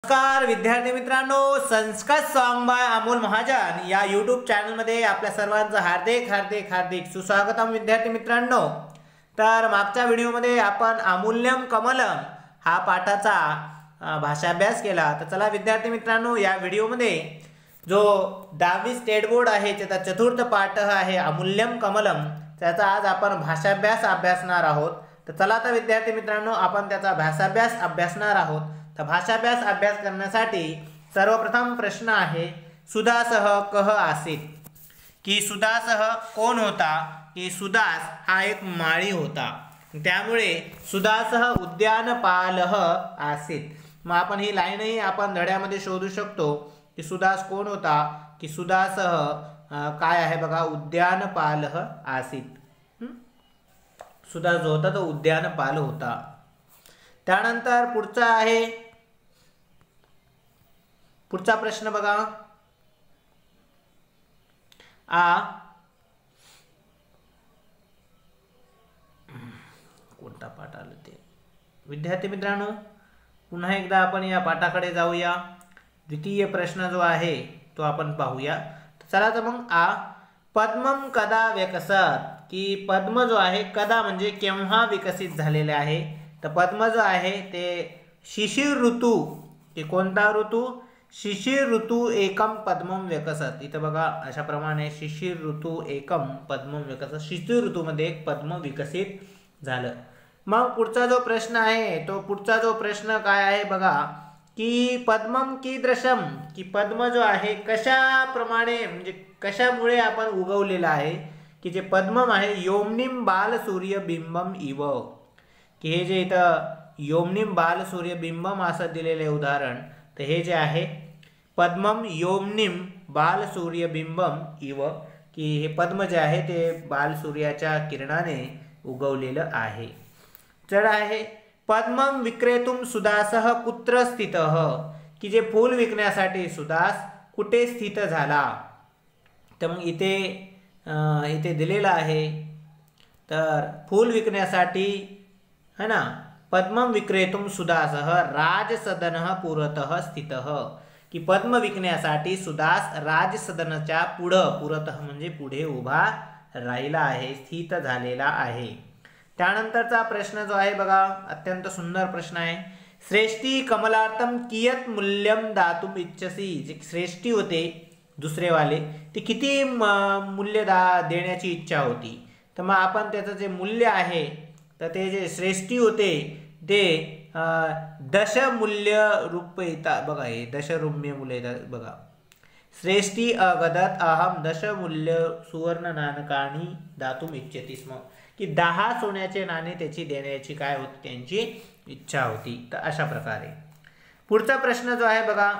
नमस्कार विद्यार्थी मित्रांनो, संस्कृत सॉन्ग बाय अमोल महाजन या यूट्यूब चॅनलमध्ये आपल्या सर्वांचं हार्दिक हार्दिक हार्दिक सुस्वागतम विद्यार्थी मित्रांनो। तर मागच्या व्हिडिओमध्ये आपण अमूल्यम कमलम हा पाठाचा भाषाभ्यास केला। तर चला विद्यार्थी मित्रांनो, या व्हिडिओमध्ये जो 10वी स्टेट बोर्ड आहे त्याचा चतुर्थ पाठ आहे अमूल्यम कमलम, त्याचा आज आपण भाषाभ्यास अभ्यासणार आहोत। तर चला तर विद्यार्थी मित्रांनो, आपण त्याचा भाषाभ्यास अभ्यासणार आहोत। तर भाषाभ्यास अभ्यास करण्यासाठी सर्वप्रथम प्रश्न आहे, सुदासह कह आसीत, की सुदासह कोण होता? की सुदास हा एक माळी होता, त्यामुळे सुदासह उद्यानपालः आसीत। मग आपण ही लाईनही आपण धड्यामध्ये शोधू शकतो की सुदास कोण होता? की सुदासह काय आहे बघा, उद्यानपालः आसीत। सुदास जो होता तो उद्यानपाल होता। त्यानंतर पुढचा प्रश्न बघा, कोणता पाठ आला ते विद्यार्थी मित्रांनो, पुन्हा एकदा आपण या पाठाकडे जाऊया। द्वितीय प्रश्न जो आहे तो आपण पाहूया। चला तर मग पद्मम कदा विकसत, की पद्म जो आहे कदा म्हणजे केव्हा विकसित झालेले आहे। तर पद्म जो आहे ते शिशिर ऋतू, की कोणता ऋतू? शिशिर ऋतू एकम पद्मम विकसत। इथं बघा अशा प्रमाणे शिशिर ऋतू एकम पद्मम विकसत, शिशिर ऋतूमध्ये एक पद्म विकसित झालं। मग पुढचा जो प्रश्न आहे तो पुढचा जो प्रश्न काय आहे बघा, की पद्मम कीदृशम, की पद्म जो आहे कशाप्रमाणे म्हणजे कशामुळे आपण उगवलेला आहे? की जे पद्मम आहे योमनिम बाल सूर्यबिंबम इव, की हे जे इथं योमनिम बाल सूर्यबिंबम असं दिलेले उदाहरण, तर हे जे आहे पद्मम योमनिम बाल सूर्यबिंबम इव, की हे पद्म जे आहे ते बाल सूर्याच्या किरणाने उगवलेलं आहे। जड आहे पद्मम विक्रेतुम सुदासः कुत्र स्थितः, की जे फूल विकण्यासाठी सुदास कुठे स्थित झाला? तर मग इथे दिलेलं आहे, तर फूल विकण्यासाठी है ना, पद्मम विक्रेतुम सुदासः राजसदनः पुरतः स्थितः, की पद्म विकण्यासाठी सुदास राजसदनाच्या पुरतः म्हणजे पुढे उभा राहिला आहे, स्थित झालेला आहे। त्यानंतरचा प्रश्न जो आहे बघा, अत्यंत सुंदर प्रश्न आहे, श्रेष्ठी कमलार्थम कियत मूल्यम दातुम इच्छसी, जे श्रेष्ठी होते दुसरेवाले ते किती मूल्य देण्याची इच्छा होती? तर मग आपण त्याचं जे मूल्य आहे, तर ते जे श्रेष्ठी होते ते दशमूल्य रुपये, बघा हे दशरुम्य मूल्य बघा, श्रेष्ठी अगदत अहम दशमूल्य सुवर्ण नाणकानी दातुम इच्छती स्म, की 10 सोन्याचे नाणे त्याची देण्याची काय होती, त्यांची इच्छा होती। तर अशा प्रकारे पुढचा प्रश्न जो आहे बघा,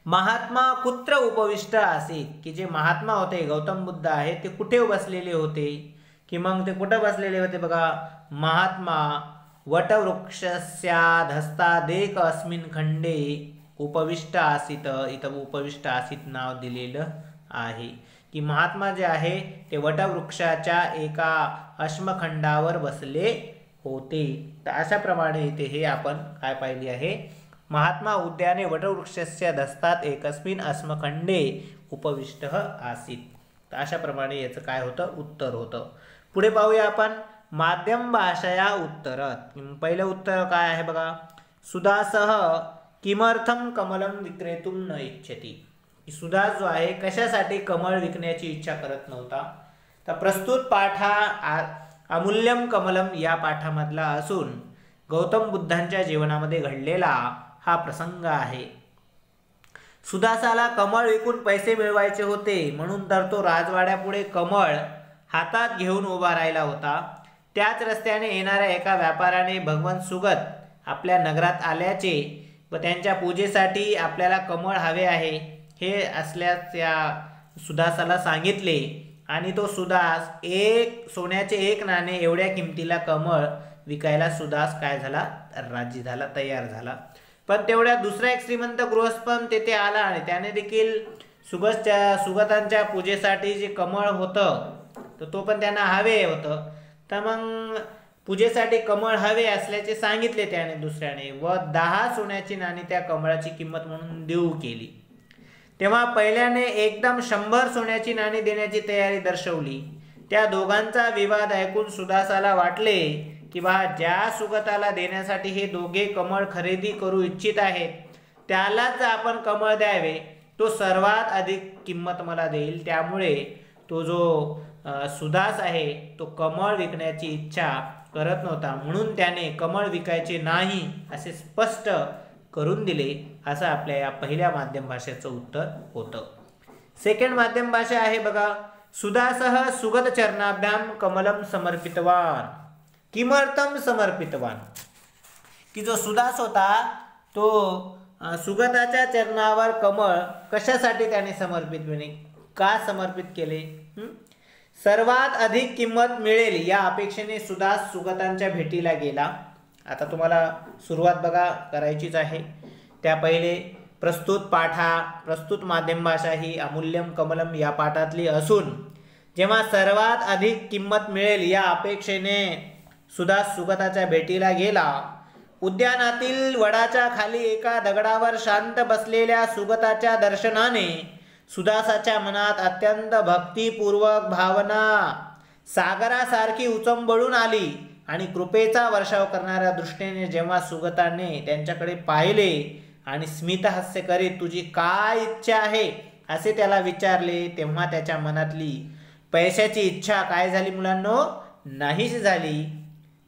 महात्मा कुत्र उपविष्ट आसीत, की जे महात्मा होते गौतम बुद्ध आहे ते कुठे बसलेले होते? की मग ते कुठे बसलेले होते बघा, महात्मा वटवृक्षस्याधस्तादेक अस्मिन खंडे उपविष्ट आसीत, इथं उपविष्ट आसीत नाव दिलेलं आहे, की महात्मा जे आहे ते वटवृक्षाच्या एका अश्मखंडावर बसले होते। तर अशा प्रमाणे इथे हे आपण काय पाहिली आहे, महात्मा उद्याने वटवृक्षस्य धस्तात एकस्मिन अस्मखंडे उपविष्ट आसीत। तर अशा प्रमाणे याचं काय होतं, उत्तर होतं। पुढे पाहूया आपण माध्यम भाषया उत्तरत। पहिलं उत्तर काय आहे बघा, सुदासः किमर्थम कमलम विक्रेतुम न इच्छति, सुदास जो आहे कशासाठी कमळ विकण्याची इच्छा करत नव्हता? तर प्रस्तुत पाठ हा अमूल्यम कमलम या पाठामधला असून गौतम बुद्धांच्या जीवनामध्ये घडलेला हा प्रसंग आहे। सुदासाला कमळ विकून पैसे मिळवायचे होते, म्हणून तर तो राजवाड्यापुढे कमळ हातात घेऊन उभा राहिला होता। त्याच रस्त्याने येणाऱ्या एका व्यापाऱ्याने भगवान सुगत आपल्या नगरात आल्याचे व त्यांच्या पूजेसाठी आपल्याला कमळ हवे आहे हे असल्यास या सुदासाला सांगितले, आणि तो सुदास सोन्याचे 1 नाणे एवढ्या किमतीला कमळ विकायला सुदास काय झाला, राजी झाला, तयार झाला। पण तेवढ्या दुसरा एक श्रीमंत गृहस्थ पण तेथे आला आणि त्याने देखील सुगतांच्या पूजेसाठी जे कमळ होतं तर तो पण त्यांना हवे होतं। तर मग पूजेसाठी कमळ हवे असल्याचे सांगितले त्याने दुसऱ्याने व 10 सोन्याची नाणी त्या कमळाची किंमत म्हणून देऊ केली. तेव्हा पहिल्याने एकदम 100 सोन्याची नाणी देण्याची तयारी दर्शवली. त्या दोघांचा विवाद ऐकून सुदासाला वाटले की ज्या सुगताला देण्यासाठी हे दोघे कमळ खरेदी करू इच्छित आहेत त्यालाच आपण कमळ द्यावे. तो सर्वात अधिक किंमत मला देईल. त्यामुळे तो जो सुदास आहे तो कमळ विकण्याची इच्छा करत नव्हता, म्हणून त्याने कमळ विकायचे नाही असे स्पष्ट करून दिले. असं आपल्या या पहिल्या माध्यम भाषेचं उत्तर होतं. सेकंड माध्यम भाषा आहे बघा. सुदासः सुगत चरणाभ्याम कमलम समर्पितवान. किमर्थम समर्पितवान, की जो सुदास होता तो सुगताच्या चरणावर कमळ कशासाठी त्याने समर्पित केले, का समर्पित केले? सर्वात अधिक किंमत मिळेल या अपेक्षेने सुदास सुगतांच्या भेटीला गेला. आता तुम्हाला सुरुवात बघा करायचीच आहे. त्या पहिले प्रस्तुत माध्यम भाषा ही अमूल्यम कमलम या पाठातली असून जेव्हा सर्वात अधिक किंमत मिळेल या अपेक्षेने सुदास सुगताच्या भेटीला गेला. उद्यानातील वडाच्या खाली एका दगडावर शांत बसलेल्या सुगताच्या दर्शनाने सुदासाच्या मनात अत्यंत भक्तिपूर्वक भावना सागरासारखी उचंबळून आली आणि कृपेचा वर्षाव करणाऱ्या दृष्टीने जेव्हा सुगताने त्यांच्याकडे पाहिले आणि स्मितहास्य करीत तुझी काय इच्छा आहे असे त्याला विचारले, तेव्हा त्याच्या मनातली पैशाची इच्छा काय झाली मुलांनो? नाहीशी झाली.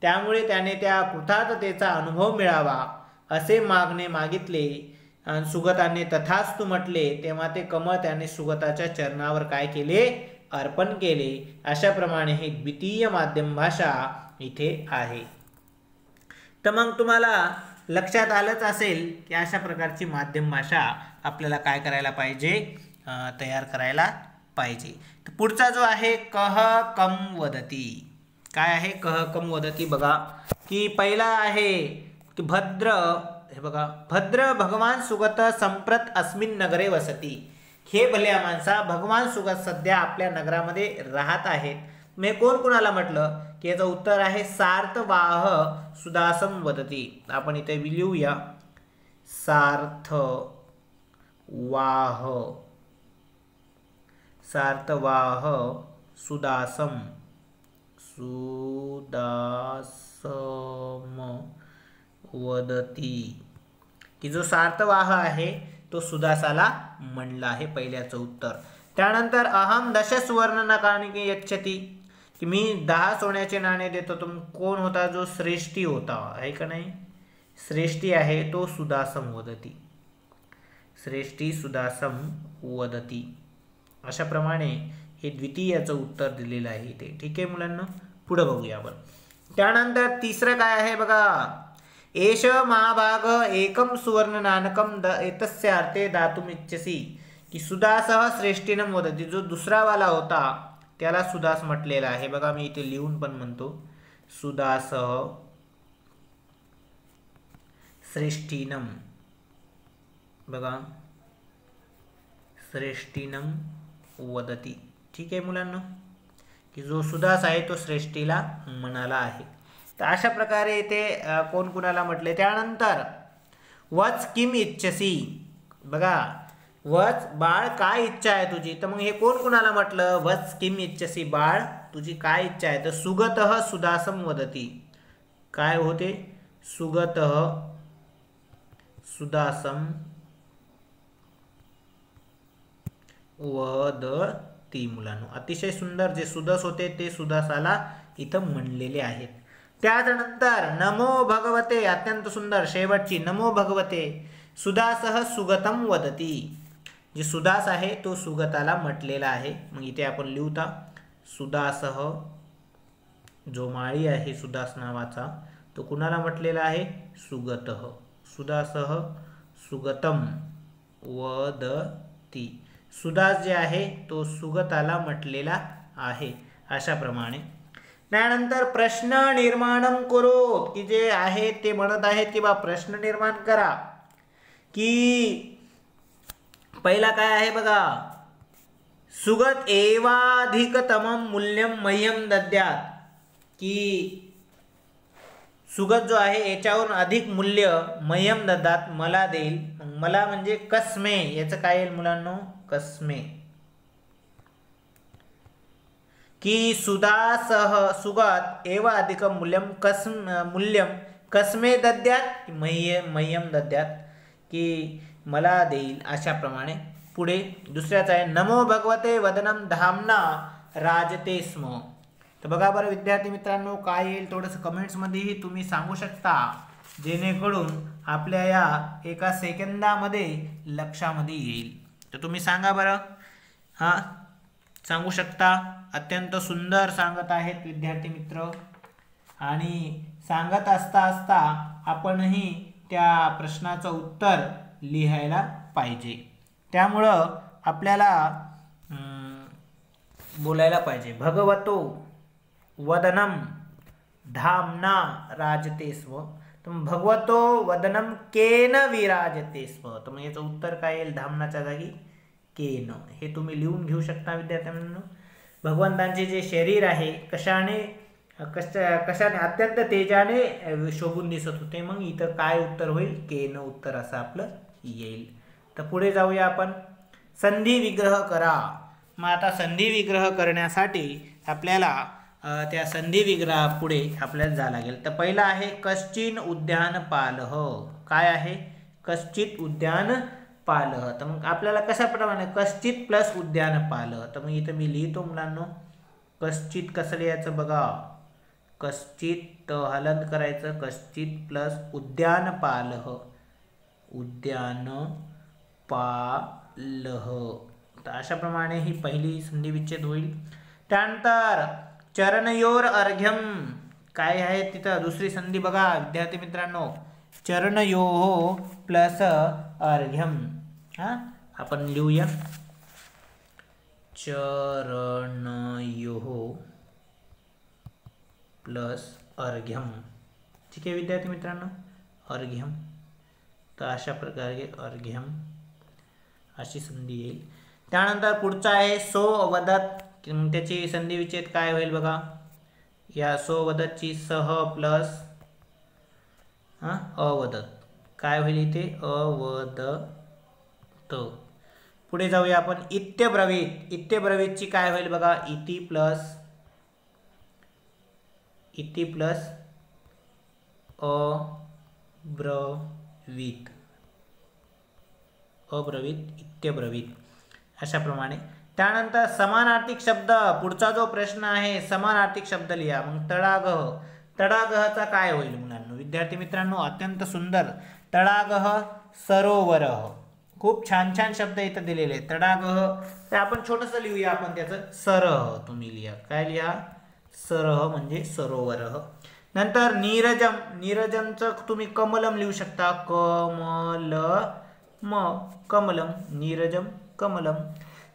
त्यामुळे त्याने त्या कृतार्थतेचा अनुभव मिळावा असे मागितले. सुगताने तथास्तु म्हटले. तेव्हा ते कमळ त्याने सुगताच्या चरणावर काय केले? अर्पण केले. अशाप्रमाणे ही द्वितीय माध्यम भाषा इथे आहे. तर मग तुम्हाला लक्षात आलंच असेल की अशा प्रकारची माध्यम भाषा आपल्याला काय करायला पाहिजे? तयार करायला पाहिजे. तर पुढचा जो आहे कह कम वदती. काय आहे कह कम वदती? बघा की पहिला आहे की भद्र. हे बघा, भद्र भगवान सुगत संप्रत अस्मिन नगरे वसती. हे भल्या माणसा, भगवान सुगत सध्या आपल्या नगरामध्ये राहत आहेत. मी कोण कुणाला म्हटलं की याचं उत्तर आहे सार्थवाह सुदासम वदती. आपण इथे लिहूया सार्थवाह सुदासम वदती, की जो सार्थवाह आहे तो सुदासाला म्हणला आहे पहिल्याचं उत्तर. त्यानंतर अहम 10 सुवर्ण नकानी यच्छती, की मी 10 सोन्याचे नाणे देतो. तो कोण होता? जो श्रेष्ठी होता, आहे का नाही? श्रेष्ठी आहे तो सुदासम वदती. श्रेष्ठी सुदासम वदती. अशाप्रमाणे हे द्वितीयाचं उत्तर दिलेलं आहे इथे. ठीक आहे मुलांना, पुढे बघूया आपण. त्यानंतर तिसरं काय आहे बघा. एष महाभाग एकम सुवर्ण नानकम एतस्य अर्थे दातुमिच्छसी, की सुदासः श्रेष्ठीनम वदती. जो दुसरा वाला होता त्याला सुदास म्हटलेला आहे. बघा मी इथे लिहून पण म्हणतो सुदासः श्रेष्ठीनम. बघा श्रेष्ठीनम वदती. ठीक आहे मुलांना, की जो सुदास आहे तो श्रेष्ठीला म्हणाला आहे. तर अशा प्रकारे इथे कोण कुणाला म्हटले. त्यानंतर वच किम इच्छसी. बघा वच बाळ काय इच्छा आहे तुझी? तर मग हे कोण कुणाला म्हटलं? वच किम इच्छसी, बाळ तुझी काय इच्छा आहे? तर सुगतः सुदासम वदती. काय होते? सुगतः सुदासम वदती. मुलांनो अतिशय सुंदर जे सुदास होते ते सुदासाला इथं म्हणलेले आहेत. त्यानंतर नमो भगवते, अत्यंत सुंदर शेवटची नमो भगवते सुदासः सुगतम वदती. जे सुदास आहे तो सुगताला म्हटलेला आहे. मग इथे आपण लिहूता सुदासः, जो माळी आहे सुदास नावाचा तो कुणाला म्हटलेला आहे? सुगतः. सुदासः सुगतम वदती. सुदास जे आहे तो सुगताला म्हटलेला आहे. अशाप्रमाणे त्यानंतर प्रश्न निर्माणम करोत, की जे आहे ते म्हणत आहेत की प्रश्न निर्माण करा. की पहिला काय आहे बघा, सुगत एवाधिकतमम मूल्यम मह्यम दद्यात, की सुगत जो आहे याच्यावरून अधिक मूल्य मह्यम दत्तात मला देईल. मला म्हणजे कस्मे, याचं काय येईल मुलांनो, कस्मे. की सुदासह सुगत एव अधिकम मूल्यम कस्मे दद्यात मह्यम दद्यात, की मला देईल अशाप्रमाणे. पुढे दुसऱ्याच आहे नमो भगवते वदनम धामना राजते स्म. तर बघा बरं विद्यार्थी मित्रांनो काय येईल थोडंसं कमेंट्समध्येही तुम्ही सांगू शकता, जेणेकरून आपल्या या एका सेकंदामध्ये लक्षामध्ये येईल. तर तुम्ही सांगा बरं. हां सांगू शकता. अत्यंत सुंदर सांगत आहेत विद्यार्थी मित्र. आणि सांगत असता असता आपणही त्या प्रश्नाचं उत्तर लिहायला पाहिजे. त्यामुळं आपल्याला बोलायला पाहिजे. भगवतो वदनम धामना राजते स्म. तर भगवतो वदनम केन विराजते स्म. तर मग याचं उत्तर काय येईल, धामनाच्या जागी केन. हे तुम्ही लिहून घेऊ शकता विद्यार्थ्यांनो. भगवंतांचे जे शरीर आहे कशाने अत्यंत तेजाने शोभून दिसत होते. मग इथं काय उत्तर होईल, केन उत्तर असं आपलं येईल. तर पुढे जाऊया आपण. संधी विग्रह करा. मग आता संधी विग्रह करण्यासाठी आपल्याला त्या संधी विग्रहापुढे आपल्याला जावं लागेल. तर पहिला आहे कश्चिन उद्यान पालह. काय आहे, कश्चित उद्यान पालह. तर मग आपल्याला कशाप्रमाणे कश्चित प्लस उद्यान पालह. तर मग इथं मी लिहितो मुलांनो. कश्चित कसं लिहायचं बघा. कश्चित हलंत करायचं. कश्चित प्लस उद्यान पालह. उद्यान पालह. तर अशाप्रमाणे ही पहिली संधी विच्छेद होईल. त्यानंतर चरणयोर अर्घ्यम. काय आहे तिथं दुसरी संधी बघा विद्यार्थी मित्रांनो. चरणयोः प्लस अर्घ्यम. हां आपण लिहूया चरणयोः प्लस अर्घ्यम. ठीक आहे विद्यार्थी मित्रांनो, अर्घ्यम. तर अशा प्रकारे अर्घ्यम अशी संधी येईल. त्यानंतर पुढचा आहे सो वदत. त्याची संधी विच्छेद काय होईल बघा. या सो वदतची सह प्लस अवदत. काय होईल इथे, अवदत. पुढे जाऊया आपण. इत्यब्रवीत. इत्यब्रवीतची काय होईल बघा. इति प्लस अब्रवीत. अब्रवीत इत्यब्रवीत अशाप्रमाणे. त्यानंतर समानार्थिक शब्द. पुढचा जो प्रश्न आहे समानार्थिक शब्द लिहा. मग तडागह. तडागहचा काय होईल मुलांनो. विद्यार्थी मित्रांनो अत्यंत सुंदर. तडागह सरोवरः. खूप छान छान शब्द इथं दिलेले आहेत. तडागह तर आपण छोटंसं लिहूया आपण त्याचं. सरह तुम्ही लिहा. काय लिहा, सरह म्हणजे सरोवरः. नंतर नीरजम. नीरजमचं तुम्ही कमलम लिहू शकता. कमलम. नीरजम कमलम.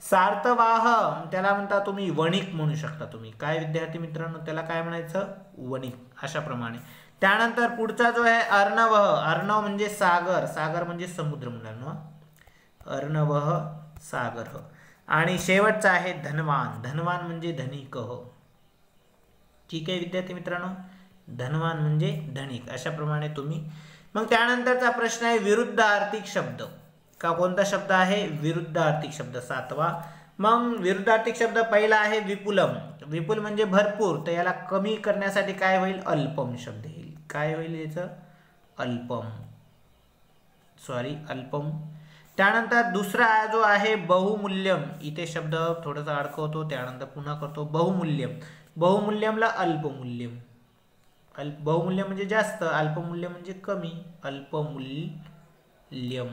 सार्थवाह त्याला म्हणता तुम्ही वणिक म्हणू शकता तुम्ही. काय विद्यार्थी मित्रांनो त्याला काय म्हणायचं, वणिक. अशाप्रमाणे. त्यानंतर पुढचा जो आहे अर्णव. अर्णव म्हणजे सागर. सागर म्हणजे समुद्र मुलांनो. अर्णवः सागर. आणि शेवटचा आहे धनवान. धनवान म्हणजे धनिक. ठीक आहे विद्यार्थी मित्रांनो, धनवान म्हणजे धनिक. अशाप्रमाणे तुम्ही. मग त्यानंतरचा प्रश्न आहे विरुद्ध आर्थिक शब्द. का कोणता शब्द आहे, विरुद्ध आर्थिक शब्द 7वा. मग विरुद्ध आर्थिक शब्द पहिला आहे विपुलम. विपुल म्हणजे भरपूर. तर याला कमी करण्यासाठी काय होईल, अल्पम शब्द येईल. काय होईल याचं, अल्पम. अल्पम. त्यानंतर दुसरा जो आहे बहुमूल्यम. इथे शब्द थोडासा अडकवतो, त्यानंतर पुन्हा करतो. बहुमूल्यम. बहुमूल्यमला अल्पमूल्यम. बहुमूल्य म्हणजे जास्त, अल्पमूल्य म्हणजे कमी. अल्पमूल्यम.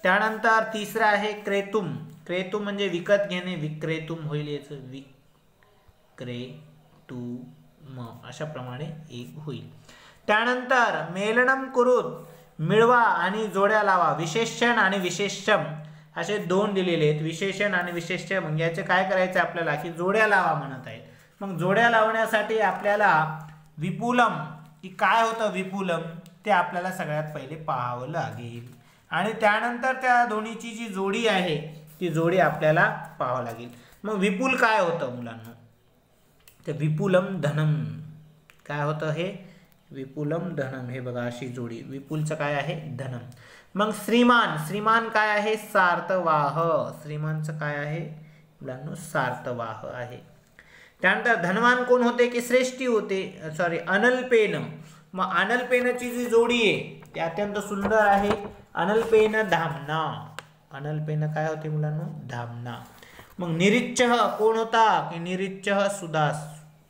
त्यानंतर तिसरा आहे क्रेतुम. क्रेतुम म्हणजे विकत घेणे. विक्रेतुम होईल याचं, विक्रेतुम. अशाप्रमाणे एक होईल. त्यानंतर मेलनम कुरुत. मिळवा आणि जोड्या लावा. विशेषण आणि विशेषम असे दोन दिलेले आहेत. विशेषण आणि विशेष्य. मग याचे काय करायचं आपल्याला, की जोड्या लावा म्हणत आहेत. मग जोड्या लावण्यासाठी आपल्याला विपुलम, की काय होतं विपुलम, ते आपल्याला सगळ्यात पहिले पाहावं लागेल. आणि त्यानंतर त्या दोन्हीची जी जोडी आहे ती जोडी आपल्याला पाहावं लागेल. मग विपुल काय होतं मुलांना, तर विपुलम धनम. काय होतं हे, विपुलम धनम, हे बघा अशी जोडी, विपुलचं काय आहे धनम. मग श्रीमान, श्रीमान काय आहे सार्थवाह, श्रीमानचं काय आहे मुलांनो सार्थवाह आहे. त्यानंतर धनवान कोण होते की श्रेष्ठी होते, सॉरी अनल्पेन. मग अनल्पेनची जी जोडी आहे ती अत्यंत सुंदर आहे, अनल्पेन धामना, अनल्पेन काय होते मुलांनो धामना. मग निरीच्छ कोण होता की निरीच्छ सुदास,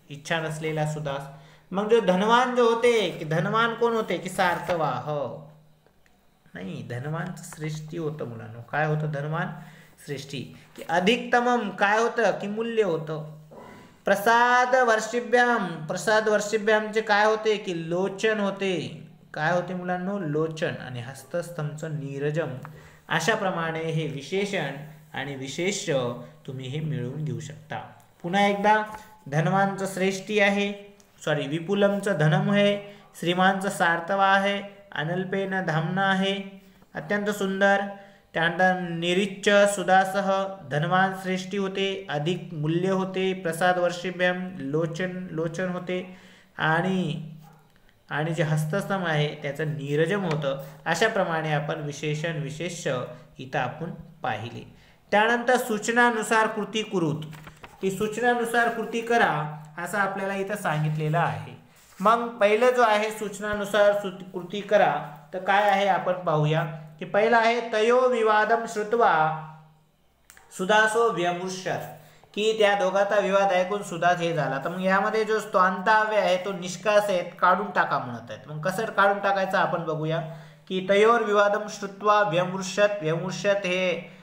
इच्छा नसलेला सुदास. मग जो धनवान जो होते की धनवान कोण होते की सार्थवाह, नाही धनवान श्रेष्ठी होतं मुलांनो, काय होतं धनवान श्रेष्ठी. की अधिकतमम काय होतं की मूल्य होतं. प्रसाद वर्षिभ्याम, प्रसाद वर्षिभ्यामचे काय होते की लोचन होते, काय होते मुलांनो लोचन. आणि हस्तस्थमचं नीरजम. अशा प्रमाणे हे विशेषण आणि विशेष तुम्ही हे मिळवून घेऊ शकता. पुन्हा एकदा धनवानचं श्रेष्ठी आहे, सॉरी विपुलमचं धनम आहे, श्रीमानचं सार्थवा आहे, अनल्पेन धामना आहे, अत्यंत सुंदर. त्यानंतर निरीच्छ सुदासह, धनवान श्रेष्ठी होते, अधिक मूल्य होते, प्रसाद वर्षिभ्यम लोचन, लोचन होते, आणि जे हस्तस्थम आहे त्याचं नीरजम होतं. अशा प्रमाणे आपण विशेषण विशेष इथं आपण पाहिले. त्यानंतर सूचनानुसार कृती कुरुत, ती सूचनानुसार कृती करा असं आपल्याला इथं सांगितलेलं आहे. मग पहिलं जो आहे सूचनानुसार कृती करा तर काय आहे आपण पाहूया. की पहिला आहे तयो विवादम श्रुत्वा सुदासो व्यमुष्यत, की त्या दोघांचा विवाद ऐकून सुदास हे झाला. तर मग यामध्ये जो स्तोंताव्य आहे तो निष्कास आहे, काढून टाका म्हणत आहेत. मग कसं काढून टाकायचं आपण बघूया. की तयोर विवादम श्रुत्वा व्यमुष्यत, व्यमुष्यत हे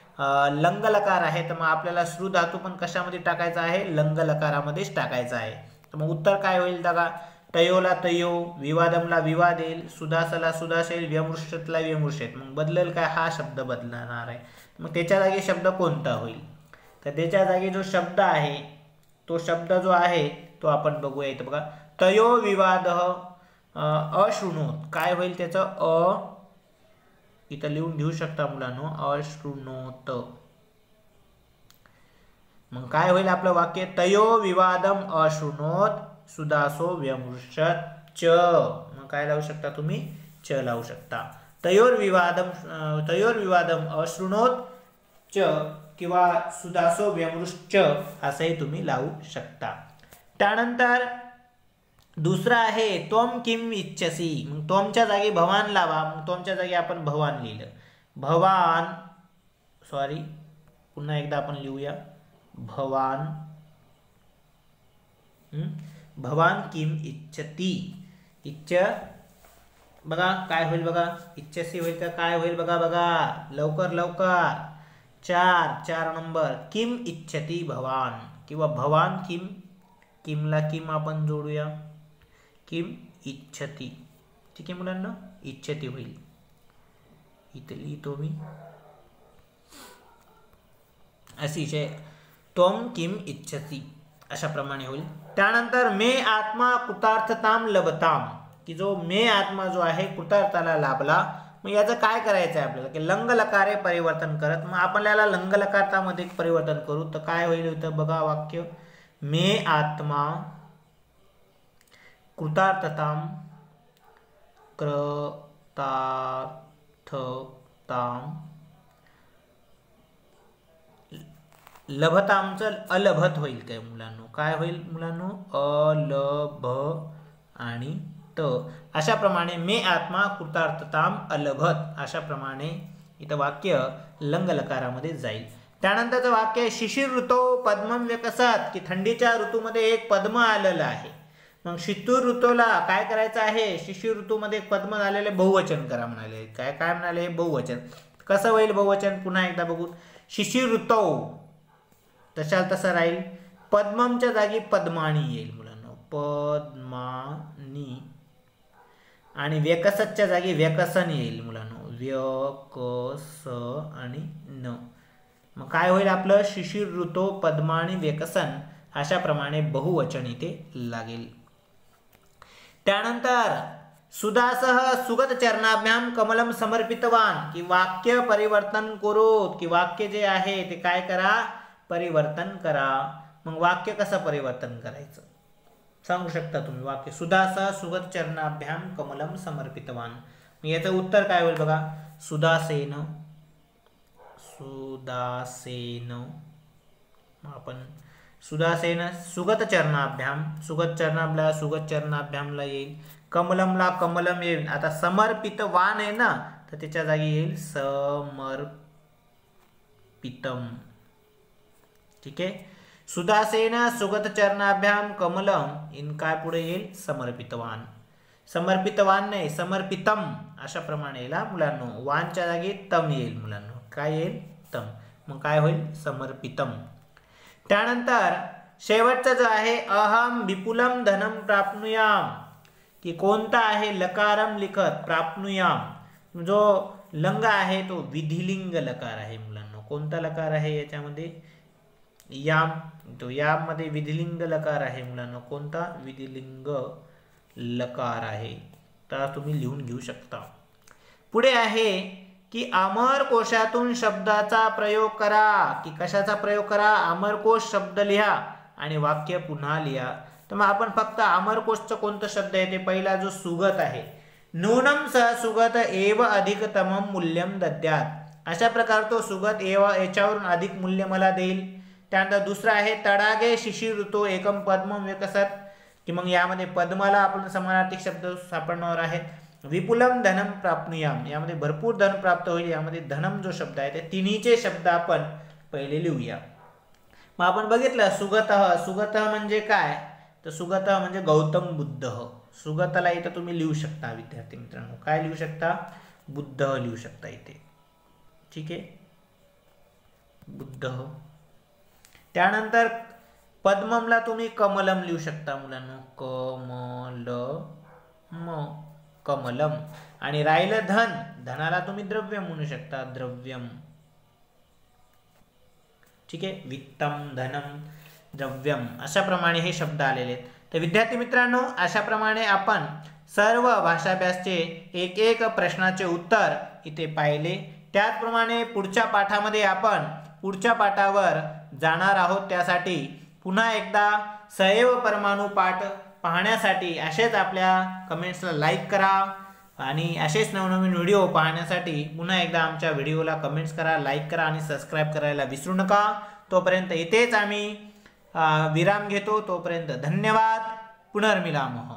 लंग लकार आहे, तर मग आपल्याला श्रु धातू पण कशामध्ये टाकायचा आहे लंग लकारामध्येच टाकायचा आहे. तर मग उत्तर काय होईल बघा. तयोला तयो, विवादमला विवाद येईल, सुदासला सुदास येईल, व्यमृष्यतला व्यमृष्यत. मग बदलेल काय, हा शब्द बदलणार आहे. मग त्याच्या जागी शब्द कोणता होईल, तर त्याच्या जागी जो शब्द आहे तो शब्द जो आहे तो आपण बघूया इथं बघा. तयो विवाद अशृणोत, काय होईल त्याचं इथं लिहून घेऊ शकता मुलांनो अशृणोत. मग काय होईल आपलं वाक्य. तयो विवादम अशृणोत सुदासो व्यमृष्यत च. मग काय लावू शकता तुम्ही च लावू शकता. तयोर विवादम अशृणोत च किंवा सुदासो व्यमृश्च असंही तुम्ही लावू शकता. त्यानंतर दुसरा आहे त्वम किम इच्छसी. मग त्वमच्या जागी भवान लावा. मग त्वमच्या जागी आपण भवान लिहिलं. भवान, सॉरी पुन्हा एकदा आपण लिहूया भवान. भवान किम इच्छती. इच्छ बघा काय होईल बघा. इच्छसी होईल का काय होईल बघा. बघा लवकर लवकर. 4 नंबर. किम इच्छती भवान किंवा भवान किम. किमला किम आपण जोडूया. किम इच्छती. ठीक आहे मुलांना, इच्छती होईल. इथे लिहितो मी अतिशय. त्वम किम इच्छती अशा प्रमाणे होईल. त्यानंतर मे आत्मा कृतार्थताम लभताम, की जो मे आत्मा जो आहे कृतार्थाला लाभला. मग याचं काय करायचं आहे आपल्याला की लंग लकारे परिवर्तन करत. मग आपल्याला लंग लकारतामध्ये परिवर्तन करू तर काय होईल इथं बघा वाक्य. मे आत्मा कृतार्थताम लभतामचं अलभत होईल काय मुलांनो. काय होईल मुलांनो अलभ आणि त. अशा प्रमाणे मे आत्मा कृतार्थताम अलभत अशा प्रमाणे इथं वाक्य लंग लकारामध्ये जाईल. त्यानंतरचं वाक्य शिशिर ऋतो पद्मम विकसत, की थंडीच्या ऋतूमध्ये एक पद्म आलेलं आहे. मग शितूर ऋतूला काय करायचं आहे. शिशिर ऋतूमध्ये एक पद्म आलेले बहुवचन करा म्हणाले. काय काय म्हणाले बहुवचन. कसं होईल बहुवचन पुन्हा एकदा बघू. शिशिर ऋतो तशाल तसं राहील. पद्ममच्या जागी पद्मानी येईल मुलांना. पद्मानी. आणि व्यकसतच्या जागी व्यकसन येईल मुलांना. व्यकस आणि न. मग काय होईल आपलं शिशिर ऋतो पद्मानी व्यकसन अशा प्रमाणे बहुवचन इथे लागेल. त्यानंतर सुदासह सुगत चरणाभ्याम कमलम समर्पितवान, की वाक्य परिवर्तन करू. की वाक्य जे आहे ते काय करा परिवर्तन करा. मग वाक्य कसं परिवर्तन करायचं सांगू शकता तुम्ही वाक्य. सुदास सुगत चरणाभ्याम कमलम समर्पितवान. याचं उत्तर काय होईल बघा. सुदासेन आपण सुदासेन सुगत चरणाभ्यामला येईल. कमलमला कमलम येईल. आता समर्पितवान आहे ना, तर त्याच्या जागी येईल समर्पितम. ठीक आहे. सुदासेन सुगत चरणाभ्याम कमलम इन काय पुढे येईल समर्पितवान. समर्पितवान नाही समर्पितम अशा प्रमाणे येईल मुलांनो. वानच्या जागी तम येईल मुलांनो. काय येईल तम. मग काय होईल समर्पितम. त्यानंतर शेवटचा जो आहे अहम विपुलम धनम प्राप्नुयाम, की कोणता आहे लकारम लिखत प्राप्नुयाम. जो लंग आहे तो विधिलिंग लकार आहे मुलांनो. कोणता लकार आहे याच्यामध्ये याम. तो याम मध्ये विधिलिंग लकार आहे मुलांनो. कोणता विधिलिंग लकार आहे. तर तुम्ही लिहून घेऊ शकता. पुढे आहे की अमरकोशातून शब्दाचा प्रयोग करा. की कशाचा प्रयोग करा. अमरकोश शब्द लिहा आणि वाक्य पुन्हा लिहा. तर मग आपण फक्त अमरकोशचं कोणतं शब्द आहे ते पहिला जो सुगत आहे. नूनम सह सुगत एव अधिकतमम मूल्यम दद्यात. अशा प्रकार तो सुगत एव याच्यावरून अधिक मूल्य मला देईल. त्यानंतर दुसरा आहे तडागे शिशिर ऋतू एकम पद्मम विकसत, की मग यामध्ये पद्माला आपण समानार्थी शब्द सापडणार आहेत. विपुलम धनम प्राप्नुयाम यामध्ये भरपूर धन प्राप्त होईल. यामध्ये धनम जो शब्द आहे ते तिन्हीचे शब्द आपण पहिले लिहूया. मग आपण बघितलं सुगत म्हणजे काय. तर सुगत म्हणजे गौतम बुद्ध. सुगतला इथं तुम्ही लिहू शकता विद्यार्थी मित्रांनो. काय लिहू शकता बुद्ध लिहू शकता इथे. ठीक आहे बुद्ध. त्यानंतर पद्ममला तुम्ही कमलम लिहू शकता मुलांनो. कमलम. आणि राहिलं धनाला तुम्ही द्रव्यम म्हणू शकता द्रव्यम. ठीक आहे. वित्तम धनम द्रव्यम अशा प्रमाणे हे शब्द आलेले आहेत. तर विद्यार्थी मित्रांनो अशा प्रमाणे आपण सर्व भाषाभ्यासचे एक एक प्रश्नाचे उत्तर इथे पाहिले. त्याचप्रमाणे पुढच्या पाठामध्ये आपण पुढच्या पाठावर जाणार आहोत. त्यासाठी पुन्हा एकदा सैव परमाणु पाठ पाहण्यासाठी असेच आपल्या कमेंट्सला लाईक करा आणि असेच नवनवीन व्हिडिओ पाहण्यासाठी पुन्हा एकदा आमच्या व्हिडिओला कमेंट्स करा, लाईक करा आणि सबस्क्राईब करायला विसरू नका. तोपर्यंत इथेच आम्ही विराम घेतो. तोपर्यंत धन्यवाद. पुनर्मिलामः.